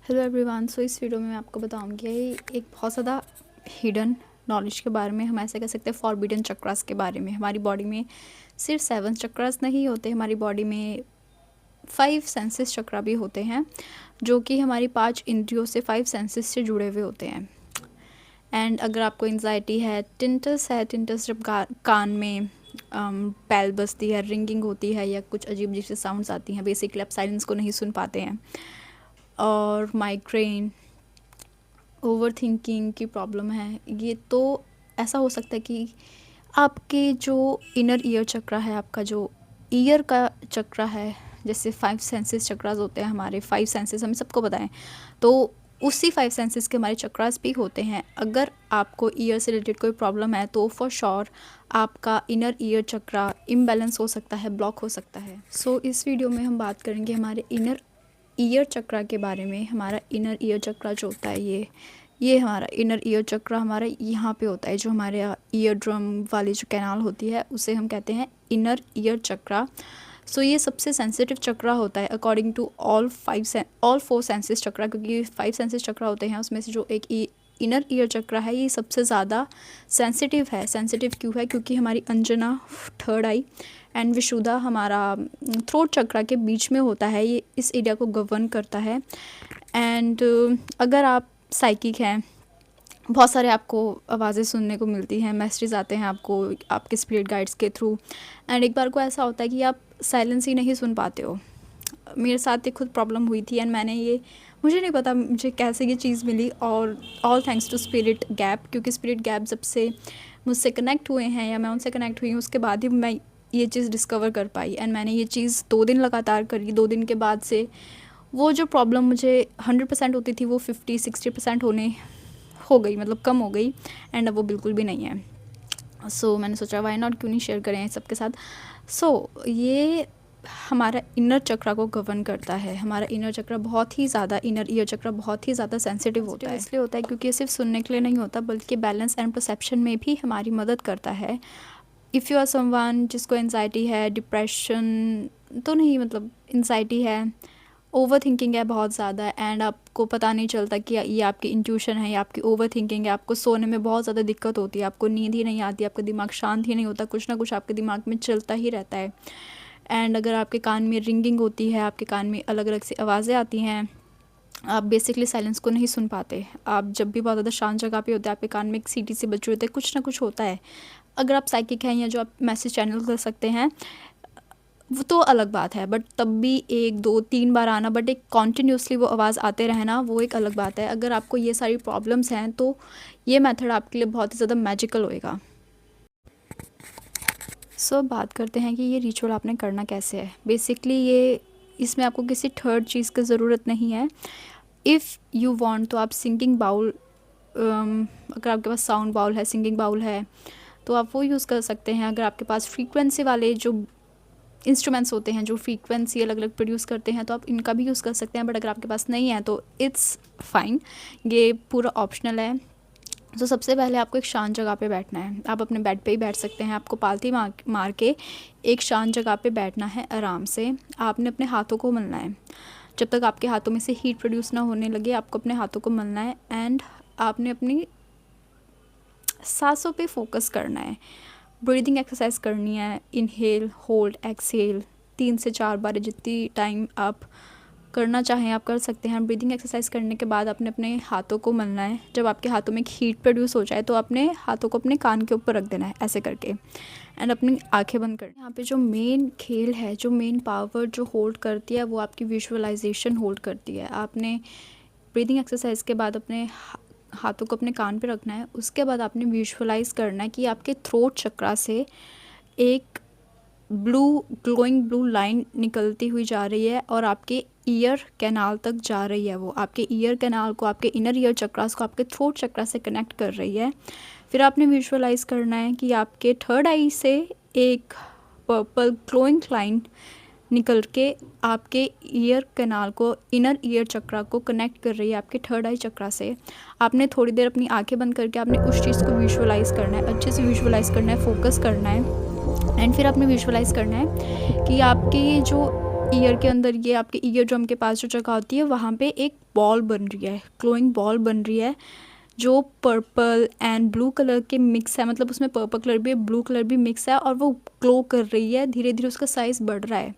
Hello everyone. सो इस video में मैं आपको बताऊंगी एक बहुत ज़्यादा हिडन नॉलेज के बारे में। हम ऐसे कह सकते हैं फॉरबिडन चक्रास के बारे में। हमारी बॉडी में सिर्फ 7 चक्रास नहीं होते, हमारी बॉडी में 5 सेंसेस चक्रा भी होते हैं, जो कि हमारी 5 इंद्रियों से 5 सेंसेस से जुड़े हुए होते हैं। एंड अगर आपको एंजाइटी है, टिंटस है, टिंटस जब कान में बैल बजती है, रिंगिंग होती है या कुछ अजीब अजीब से साउंड्स आती हैं, बेसिकली आप साइलेंस को नहीं सुन पाते हैं, और माइग्रेन, ओवर थिंकिंग की प्रॉब्लम है, ये तो ऐसा हो सकता है कि आपके जो इनर ईयर चक्रा है, आपका जो ईयर का चक्रा है, जैसे 5 सेंसेस चक्रास होते हैं, हमारे 5 सेंसेस हमें सबको बताएं, तो उसी 5 सेंसेस के हमारे चक्रास भी होते हैं। अगर आपको ईयर से रिलेटेड कोई प्रॉब्लम है तो फॉर श्योर आपका इनर ईयर चक्रा इम्बैलेंस हो सकता है, ब्लॉक हो सकता है। सो इस वीडियो में हम बात करेंगे हमारे इनर ईयर चक्रा के बारे में। हमारा इनर ईयर चक्रा जो होता है, ये हमारा इनर ईयर चक्रा हमारा यहाँ पे होता है, जो हमारे ईयर ड्रम वाली जो कैनाल होती है उसे हम कहते हैं इनर ईयर चक्रा। सो ये सबसे सेंसिटिव चक्रा होता है अकॉर्डिंग टू ऑल 4 सेंसेस चक्रा, क्योंकि 5 सेंसेस चक्रा होते हैं, उसमें से जो एक इनर ईयर चक्रा है ये सबसे ज़्यादा सेंसिटिव है। सेंसिटिव क्यों है? क्योंकि हमारी Anjana, third I and Vishuddha हमारा थ्रोट चक्रा के बीच में होता है, ये इस एरिया को गवर्न करता है। एंड अगर आप साइकिक हैं, बहुत सारे आपको आवाज़ें सुनने को मिलती हैं, मैसेज आते हैं आपको आपके स्पिरिट गाइड्स के थ्रू, एंड एक बार को ऐसा होता है कि आप साइलेंस ही नहीं सुन पाते हो। मेरे साथ एक खुद प्रॉब्लम हुई थी एंड मुझे नहीं पता मुझे कैसे ये चीज़ मिली, और all thanks to spirit gap, क्योंकि स्पिरिट गैप जब से मुझसे कनेक्ट हुए हैं या मैं उनसे कनेक्ट हुई हूँ, उसके बाद ही मैं ये चीज़ डिस्कवर कर पाई। एंड मैंने ये चीज़ 2 दिन लगातार करी। 2 दिन के बाद से वो जो प्रॉब्लम मुझे 100% होती थी वो 50-60% हो गई, मतलब कम हो गई, एंड अब वो बिल्कुल भी नहीं है। सो मैंने सोचा वाई नॉट, क्यों नहीं शेयर करें सबके साथ। सो ये हमारा इनर चक्रा को गवर्न करता है। हमारा इनर चक्रा बहुत ही ज़्यादा, इनर ईयर चक्रा बहुत ही ज़्यादा सेंसिटिव होता है। इसलिए होता है क्योंकि ये सिर्फ सुनने के लिए नहीं होता, बल्कि बैलेंस एंड परसेप्शन में भी हमारी मदद करता है। इफ़ यू आर समवन जिसको एंजाइटी है, डिप्रेशन तो नहीं, मतलब एंजाइटी है, ओवर थिंकिंग है बहुत ज़्यादा, एंड आपको पता नहीं चलता कि ये आपकी इंट्यूशन है या आपकी ओवर थिंकिंग है, आपको सोने में बहुत ज़्यादा दिक्कत होती है, आपको नींद ही नहीं आती, आपका दिमाग शांत ही नहीं होता, कुछ ना कुछ आपके दिमाग में चलता ही रहता है। एंड अगर आपके कान में रिंगिंग होती है, आपके कान में अलग अलग सी आवाज़ें आती हैं, आप बेसिकली साइलेंस को नहीं सुन पाते। आप जब भी बहुत ज़्यादा शांत जगह पे होते हैं, आपके कान में एक सीटी सी बज रही होती है, कुछ ना कुछ होता है। अगर आप साइकिक हैं या जो आप मैसेज चैनल कर सकते हैं वो तो अलग बात है, बट तब भी 1, 2, 3 बार आना, बट एक कॉन्टीन्यूसली वो आवाज़ आते रहना, वो एक अलग बात है। अगर आपको ये सारी प्रॉब्लम्स हैं तो ये मेथड आपके लिए बहुत ही ज़्यादा मैजिकल होएगा। सो बात करते हैं कि ये रिचुअल आपने करना कैसे है। बेसिकली इसमें आपको किसी थर्ड चीज़ की ज़रूरत नहीं है। इफ़ यू वांट तो आप सिंगिंग बाउल, अगर आपके पास साउंड बाउल है, सिंगिंग बाउल है, तो आप वो यूज़ कर सकते हैं। अगर आपके पास फ्रीक्वेंसी वाले जो इंस्ट्रूमेंट्स होते हैं, जो फ्रीक्वेंसी अलग अलग प्रोड्यूस करते हैं, तो आप इनका भी यूज़ कर सकते हैं, बट अगर आपके पास नहीं है तो इट्स फाइन, ये पूरा ऑप्शनल है। तो सबसे पहले आपको एक शांत जगह पे बैठना है। आप अपने बेड पे ही बैठ सकते हैं, आपको पालती मार के एक शांत जगह पे बैठना है आराम से। आपने अपने हाथों को मलना है, जब तक आपके हाथों में से हीट प्रोड्यूस ना होने लगे आपको अपने हाथों को मलना है। एंड आपने अपनी सांसों पे फोकस करना है, ब्रीदिंग एक्सरसाइज करनी है। इनहेल, होल्ड, एक्सहेल 3 से 4 बार, जितनी टाइम आप करना चाहें आप कर सकते हैं। ब्रीदिंग एक्सरसाइज करने के बाद आपने अपने हाथों को मलना है। जब आपके हाथों में एक हीट प्रोड्यूस हो जाए तो अपने हाथों को अपने कान के ऊपर रख देना है, ऐसे करके, एंड अपनी आंखें बंद करनी। यहाँ पे जो मेन खेल है, जो मेन पावर जो होल्ड करती है, वो आपकी विजुअलाइजेशन होल्ड करती है। आपने ब्रीदिंग एक्सरसाइज के बाद अपने हाथों को अपने कान पे रखना है। उसके बाद आपने विजुअलाइज करना है कि आपके थ्रोट चक्रा से एक ग्लोइंग ब्लू लाइन निकलती हुई जा रही है और आपके ईयर कैनाल तक जा रही है। वो आपके ईयर कैनाल को, आपके इनर ईयर चक्रास को आपके थ्रोट चक्रा से कनेक्ट कर रही है। फिर आपने विजुअलाइज करना है कि आपके थर्ड आई से एक पर्पल ग्लोइंग लाइन निकल के आपके ईयर कैनाल को, इनर ईयर चक्रा को कनेक्ट कर रही है आपके थर्ड आई चक्रा से। आपने थोड़ी देर अपनी आंखें बंद करके आपने उस चीज़ को विजुअलाइज करना है, अच्छे से विजुअलाइज करना है, फोकस करना है। एंड फिर आपने विजुअलाइज करना है कि आपके ये जो ईयर के अंदर, ये आपके ईयर ड्रम के पास जो जगह होती है वहाँ पे एक बॉल बन रही है, ग्लोइंग बॉल बन रही है, जो पर्पल एंड ब्लू कलर के मिक्स है, मतलब उसमें पर्पल कलर भी है, ब्लू कलर भी मिक्स है, और वो ग्लो कर रही है, धीरे धीरे उसका साइज़ बढ़ रहा है।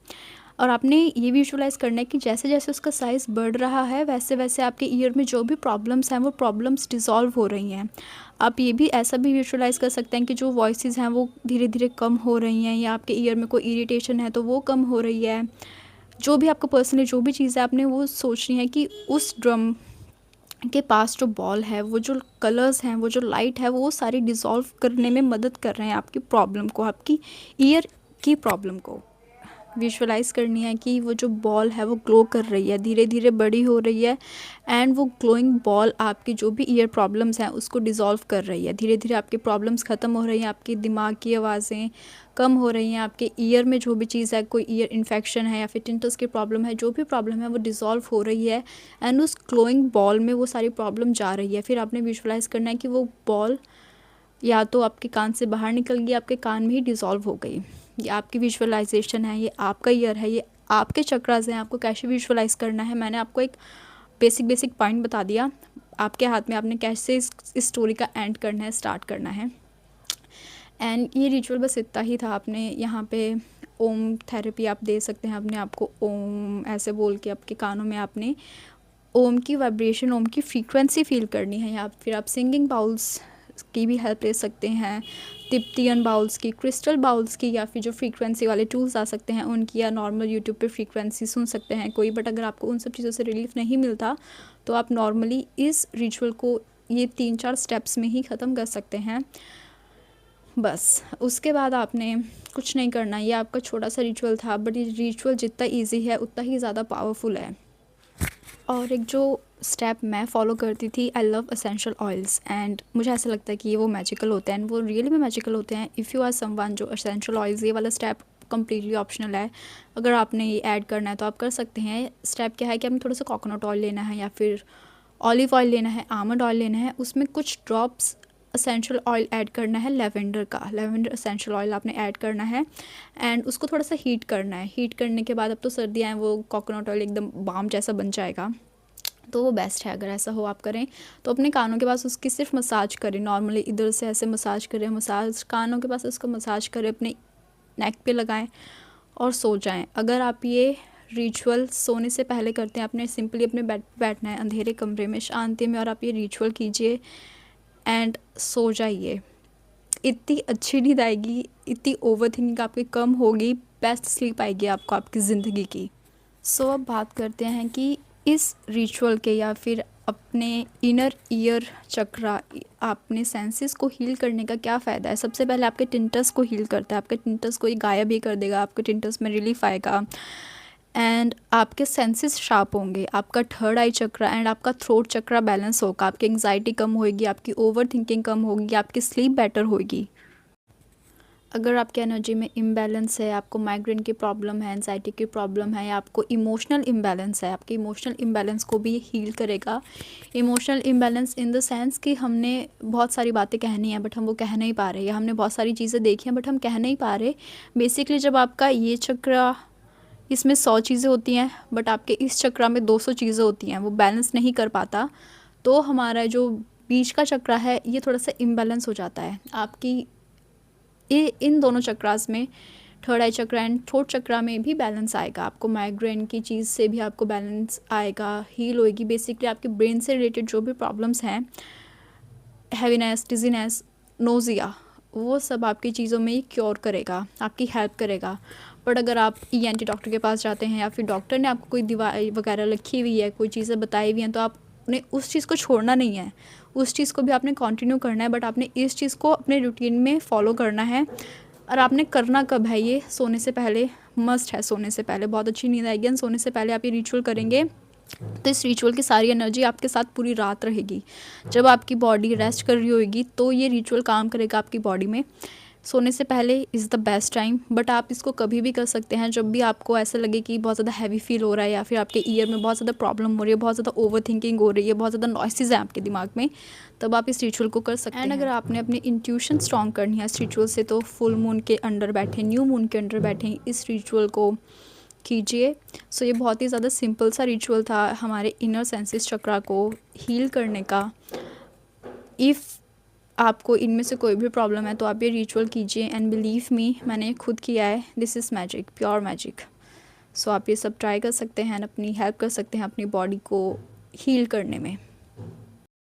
और आपने ये विजुलाइज़ करना है कि जैसे जैसे उसका साइज़ बढ़ रहा है वैसे वैसे आपके ईयर में जो भी प्रॉब्लम्स हैं वो प्रॉब्लम्स डिज़ॉल्व हो रही हैं। आप ये भी ऐसा भी विजुलाइज़ कर सकते हैं कि जो वॉइसेस हैं वो धीरे धीरे कम हो रही हैं, या आपके ईयर में कोई इरिटेशन है तो वो कम हो रही है। जो भी आपको पर्सनली जो भी चीज़ है आपने वो सोचनी है कि उस ड्रम के पास जो बॉल है, वो जो कलर्स हैं, वो जो लाइट है, वो सारी डिज़ोल्व करने में मदद कर रहे हैं आपकी प्रॉब्लम को, आपकी ईयर की प्रॉब्लम को। विजुअलाइज़ करनी है कि वो जो बॉल है वो ग्लो कर रही है, धीरे धीरे बड़ी हो रही है, एंड वो ग्लोइंग बॉल आपकी जो भी ईयर प्रॉब्लम्स हैं उसको डिज़ोल्व कर रही है। धीरे धीरे आपकी प्रॉब्लम्स ख़त्म हो रही हैं, आपकी दिमाग की आवाज़ें कम हो रही हैं, आपके ईयर में जो भी चीज़ है, कोई ईयर इन्फेक्शन है या फिर टिंटस की प्रॉब्लम है, जो भी प्रॉब्लम है वो डिज़ोल्व हो रही है, एंड उस ग्लोइंग बॉल में वो सारी प्रॉब्लम जा रही है। फिर आपने विजुअलाइज़ करना है कि वो बॉल या तो आपके कान से बाहर निकल गई, आपके कान में ही डिज़ोल्व हो गई। ये आपकी विजुअलाइजेशन है, ये आपका ईयर है, ये आपके चक्रास हैं, आपको कैसे विजुअलाइज़ करना है मैंने आपको एक बेसिक पॉइंट बता दिया। आपके हाथ में, आपने कैसे इस स्टोरी का एंड करना है, स्टार्ट करना है। एंड ये रिचुअल बस इतना ही था। आपने यहाँ पे ओम थेरेपी आप दे सकते हैं अपने आप को, ओम ऐसे बोल के आपके कानों में आपने ओम की वाइब्रेशन, ओम की फ्रीक्वेंसी फील करनी है, या फिर आप सिंगिंग बाउल्स की भी हेल्प ले सकते हैं, तिब्बतियन बाउल्स की, क्रिस्टल बाउल्स की, या फिर जो फ्रीक्वेंसी वाले टूल्स आ सकते हैं उनकी, या नॉर्मल यूट्यूब पे फ्रीक्वेंसी सुन सकते हैं कोई। बट अगर आपको उन सब चीज़ों से रिलीफ नहीं मिलता तो आप नॉर्मली इस रिचुअल को ये 3-4 स्टेप्स में ही ख़त्म कर सकते हैं बस। उसके बाद आपने कुछ नहीं करना। ये आपका छोटा सा रिचुअल था, बट ये रिचुअल जितना ईजी है उतना ही ज़्यादा पावरफुल है। और एक जो स्टेप मैं फ़ॉलो करती थी, I love essential oils, and मुझे ऐसा लगता है कि ये वो मैजिकल होते हैं, वो रियली में मैजिकल होते हैं। इफ़ यू आर समवन जो एसेंशियल ऑयल्स, ये वाला स्टेप कम्प्लीटली ऑप्शनल है। अगर आपने ये ऐड करना है तो आप कर सकते हैं। स्टेप क्या है कि आपने थोड़ा सा कोकोनट ऑयल लेना है, या फिर ऑलिव ऑयल लेना है, आमंड ऑयल लेना है, उसमें कुछ ड्रॉप्स एसेंशियल ऑयल ऐड करना है, लेवेंडर का, लेवेंडर एसेंशियल ऑयल आपने ऐड करना है, एंड उसको थोड़ा सा हीट करना है। हीट करने के बाद, अब तो सर्दियाँ हैं, वो कोकोनट ऑयल एकदम बाम जैसा बन जाएगा, तो वो बेस्ट है। अगर ऐसा हो आप करें तो अपने कानों के पास उसकी सिर्फ मसाज करें, नॉर्मली इधर से ऐसे मसाज करें, मसाज कानों के पास उसको मसाज करें, अपने नेक पे लगाएं और सो जाएं। अगर आप ये रिचुअल सोने से पहले करते हैं, आपने सिंपली अपने बेड पे बैठना है अंधेरे कमरे में, शांति में, और आप ये रिचुअल कीजिए एंड सो जाइए। इतनी अच्छी नींद आएगी, इतनी ओवर थिंकिंग आपकी कम होगी, बेस्ट स्लीप आएगी आपको आपकी ज़िंदगी की। सो अब बात करते हैं कि इस रिचुअल के या फिर अपने इनर ईयर चक्रा, अपने सेंसेस को हील करने का क्या फ़ायदा है। सबसे पहले आपके टिंटस को हील करता है, आपके टिंटस को ये गायब ही कर देगा, आपके टिंटस में रिलीफ आएगा, एंड आपके सेंसेस शार्प होंगे, आपका थर्ड आई चक्रा एंड आपका थ्रोट चक्रा बैलेंस होगा, आपकी एंग्जाइटी कम होगी, आपकी ओवर थिंकिंग कम होगी, आपकी स्लीप बेटर होगी। अगर आपके एनर्जी में इम्बैलेंस है, आपको माइग्रेन की प्रॉब्लम है, एंजाइटी की प्रॉब्लम है, या आपको इमोशनल इम्बैलेंस है, आपके इमोशनल इम्बैलेंस को भी हील करेगा। Emotional imbalance in the sense कि हमने बहुत सारी बातें कहनी है बट हम वो कह नहीं पा रहे, या हमने बहुत सारी चीज़ें देखी हैं बट हम कह नहीं पा रहे। बेसिकली जब आपका ये चक्रा, इसमें 100 चीज़ें होती हैं बट आपके इस चक्रा में 200 चीज़ें होती हैं, वो बैलेंस नहीं कर पाता, तो हमारा जो बीच का चक्रा है ये थोड़ा सा इम्बैलेंस हो जाता है। आपकी इन दोनों चक्रास में, third eye chakra and throat chakra में भी बैलेंस आएगा। आपको माइग्रेन की चीज़ से भी आपको बैलेंस आएगा, हील होएगी। बेसिकली आपके ब्रेन से रिलेटेड जो भी प्रॉब्लम्स हैं, हैवीनेस, डिजीनेस, नोज़िया, वो सब आपकी चीज़ों में ही क्योर करेगा, आपकी हेल्प करेगा। बट अगर आप ENT डॉक्टर के पास जाते हैं या फिर डॉक्टर ने आपको कोई दवाई वगैरह लिखी हुई है, कोई चीज़ें बताई हुई हैं, तो आपने उस चीज़ को छोड़ना नहीं है, उस चीज़ को भी आपने कंटिन्यू करना है, बट आपने इस चीज़ को अपने रूटीन में फॉलो करना है। और आपने करना कब है, ये सोने से पहले मस्ट है। सोने से पहले बहुत अच्छी नींद आएगी, एंड सोने से पहले आप ये रिचुअल करेंगे तो इस रिचुअल की सारी एनर्जी आपके साथ पूरी रात रहेगी। जब आपकी बॉडी रेस्ट कर रही होगी तो ये रिचुअल काम करेगा आपकी बॉडी में। सोने से पहले is the best time, but आप इसको कभी भी कर सकते हैं जब भी आपको ऐसा लगे कि बहुत ज़्यादा हैवी फील हो रहा है, या फिर आपके ईयर में बहुत ज़्यादा प्रॉब्लम हो रही है, बहुत ज़्यादा ओवर थिंकिंग हो रही है, बहुत ज़्यादा नॉइसेज है आपके दिमाग में, तब आप इस रिचुअल को कर सकते हैं। एंड अगर आपने अपनी इंट्यूशन स्ट्रॉन्ग करनी है इस रिचुअल से, तो फुल मून के अंडर बैठे, न्यू मून के अंडर बैठे, इस रिचुअल को कीजिए। सो ये बहुत ही ज़्यादा सिंपल सा रिचुअल था हमारे इनर सेंसेस चक्रा को हील करने का। इफ़ आपको इनमें से कोई भी प्रॉब्लम है तो आप ये रिचुअल कीजिए एंड बिलीव मी, मैंने खुद किया है, this is magic, pure magic. So आप ये सब ट्राई कर सकते हैं, अपनी हेल्प कर सकते हैं अपनी बॉडी को हील करने में।